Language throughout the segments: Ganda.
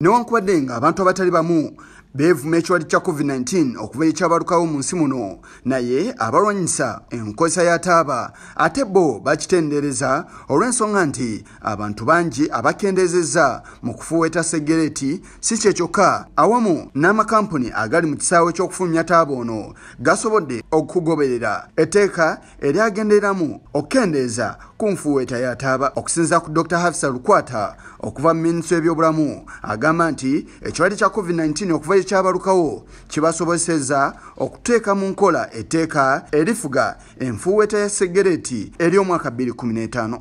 Newankubadde nga abantu abatali bamu beevuma ekirwadde kya COVID-19 okuva ekyabalukawo mu nsi muno, naye abalwanyisa enkozesa ya taaba ate bo bakitendereza olw'ensonga nti abantu bangi abakendezezza mu kufuuweta segereti si kye kyokka, awamu n'amakampuni agali mu kisaawe ky'okufulumya taaba ono gasobodde okugoberera etteeka eryagendereramu okukendeeza ku nfuuweta ya taaba. Okusinziira ku Dr. Hafsa Lukwata okuva mu minisitule y'ebyobulamu agamba nti ekirwadde kya COVID-19 okuva ekyabalukawo kibasobozesezza okuteeka mu nkola etteeka erifuga enfuuweta ya segereti ery'omwaka 2015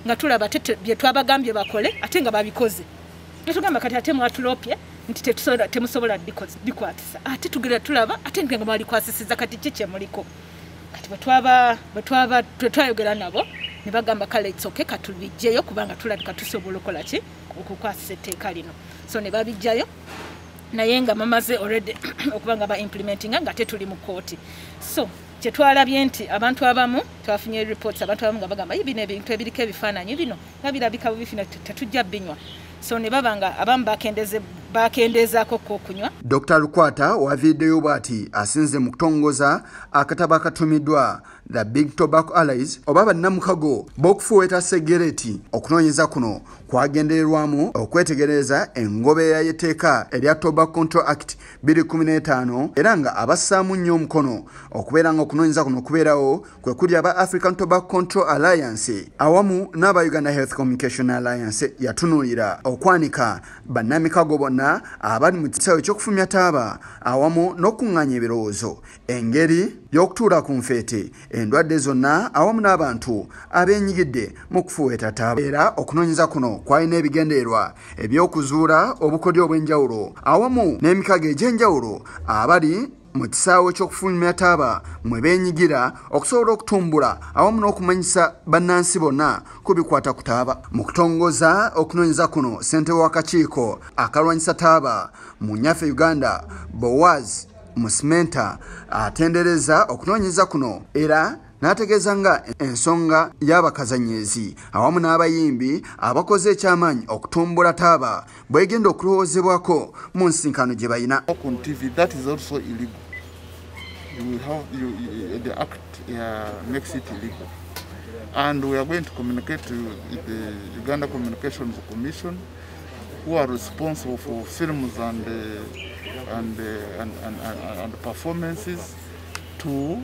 nga tulaba bye twabagambye bakole ate nga babikoze. Netugamba kati ate mwatulopye nti temusobola bikwatisa ate tugera tulaba ate nga mwalikwasisiza kati kiki muliko. Kati bwe twayogera nabo ne bagamba kale itsoke katubijjeyo kubanga tulabika tusobola okukola ki okukwasisa etteeka lino. So ne babijjayo naye nga mamaze already okubanga ba implementing nga tetuli mu kooti. So kye twalabye nti abantu abamu twafunye reports abantu abamu nga bagamba bino ebintu ebiriko ebifaananyi bino nga birabika bifina tetujja binywa. So ne babanga abamu bakendezaako okunywa. Dr. Lukwata waviddeyo bw'ati asinze mu kutongoza akatabo akatumiddwa The Big Tobacco Allies oba bannamukago b'okufuuweta segereti. Okunoonyeza kuno kwagendererwamu okwetegereza engobeera y'etteeka erya Tobacco Control Act 2015 era nga abassaamu nnyo omukono okubeera nga okunoonyeza kuno okubeerawo kwe kuli aba African Tobacco Control Alliance awamu n'aba Uganda Health Communication Alliance yatunuulira okwanika bannamikago bonna abali mu kisaawe ky'okufulumya taaba awamu n'okuŋŋaanya ebirowoozo engeri y'okutuula ku nfeete endwadde zonna awamu n'abantu abeenyigidde mu kufuuweta taaba. Era okunoonyeza kuno kwalina ebigendererwa eby'okuzuula obukodyo obw'enjawulo awamu n'emikago egy'enjawulo abali mu kisaawe ky'okufulumya taaba mwe beenyigira okusobola okutumbula awamu n'okumanyisa bannansi bonna ku bikwata ku taaba. Mu kutongoza okunoonyeza kuno ssentebe w'akakiiko akalwanyisa taaba mu nnyaffe Uganda Boaz Musimenta atendereza okunoonyeza kuno era n'ategeeza nga ensonga y'abakazanyiezi awamu n'abayimbi abakoze ekyamaanyi okutumbula taaba bwegenda okulowoozebwako mu nsinkano gye bayina. On TV, that is also illegal. The act makes it illegal. And we are going to communicate to the Uganda Communications Commission, who are responsible for films and performances, to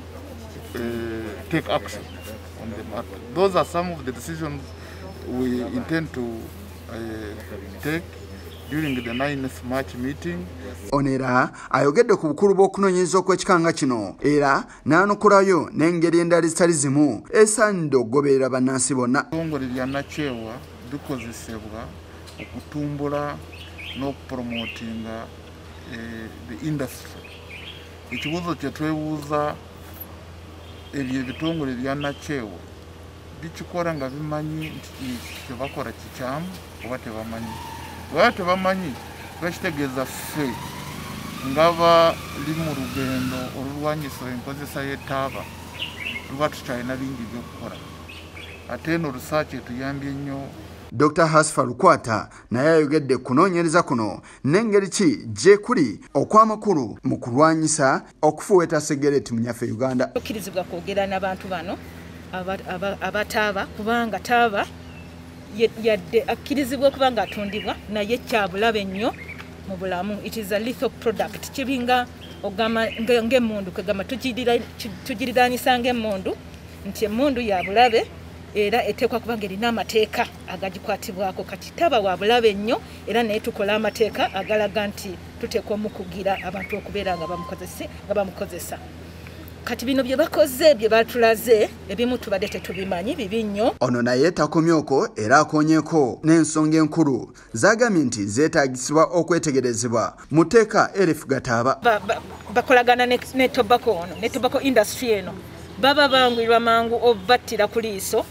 take action on the matter. Those are some of the decisions we intend to take during the 9th March meeting. Onera ayogedde ku bukulu bw'okunoonyeza okw'ekikanga kino era n'anukulayo n'engeri endala ezitali zimu esaanidde okugoberera bannansi bonna. Ebitongole bya nakyewa bikozesebwa okutumbula n'okupromotinga the industry. Ekibuuzo kye twebuuza ebyo ebitongole bya nakyewa bikikola nga bimanyi nti kye bakola kikyamu oba tebamanyi. Bwaba tebamanyi bakitegeeza ffe nga bali mu lugendo olulwanyisa enkozesa y'ettaaba tuba tukyalina bingi by'okukola. Ate eno research etuyambye nnyo. Dr. Hafsa Lukwata naye ayogedde kunoonyereza kuno n'engeri ki gye kuli okw'amakulu mu kulwanyisa okufuuweta segereti mu nnyaffe Uganda. Okkirizibwa kwogera n'abantu bano abataaba kubanga taaba yadde akkirizibwa okuba nga atundibwa naye kyabulabe nnyo mu bulamu. It is a lethal product. Kibinga ogamba ng'emmundu kwegamba tugiriraanyisa ng'emmundu nti emmundu ya bulabe era eteekwa kuba erina amateeka agagikwatibwako. Kati taaba wa bulabe nnyo era naye tukola amateeka agalaga nti tuteekwa omukugira abantu okubeera nga bamukozesa. Kati bino bye bakoze bye batulaze ebimu tubadde tetubimanyi bibi nnyo. Ono naye takomyeko era akonyeeko n'ensonga enkulu zagambye nti zeetaagisibwa okwetegerezebwa mu tteeka erifuga taaba. Bakolagana ne tobacco ono ne tobacco industry eno baba bangwirwa mangu obattira ku liiso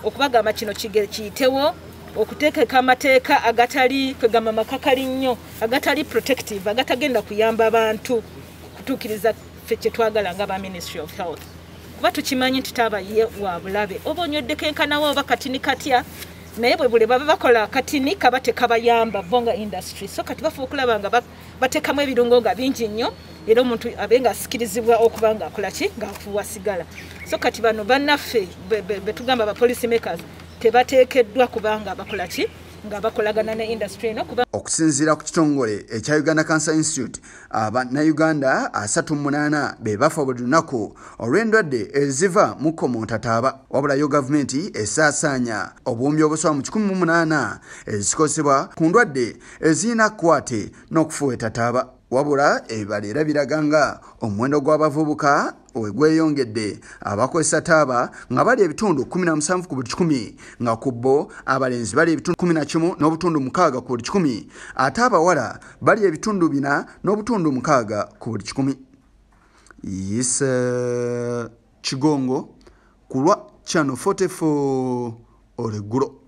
okubagamba kino kiyitewo okuteekeka amateeka agatali kwegamba makakali nnyo agatali protective agatagenda kuyamba abantu kutuukiriza ffe kye twagala nga ba Ministry of Health. Kuba tukimanyi nti taaba ye wa bulabe oba onyweddeko enkanawo oba katini katya naye bwe buli baba bakola akatini kaba tekabayamba bonga industry so kati bafuba okulaba nga batekamu ebirungo nga bingi nnyo era omuntu abe nga asikirizibwa okuba nga akola ki ng'afuuwa sigala so kati bano bannaffe betugamba ba policy makers tebateekeddwa kubanga bakola ki nga bakolagana ne industry eno okusinziira ku kitongole ekya Uganda Cancer Institute Abannayuganda 38 be bafa buli lunaku olw'endwadde eziva mu kkomontataaba wabula yo gavumenti esaasaanya obuwumbi obusoba mu 18 ezikozesebwa ku ndwadde ezirina kwate n'okufuuwa tataaba wabula ebibala era biraga nga omuwendo gw'abavubuka gweyongedde abakozesa taaba nga bali ebitundu 17 ku buli 100 nga ku bo abalenzi bali ebitundu 11 n'obutundu 6 ku buli 100 ate abawala bali ebitundu 4 n'obutundu 6 ku buli 100. Yisa Kigongo kulwa Channel 44 Oleggulo.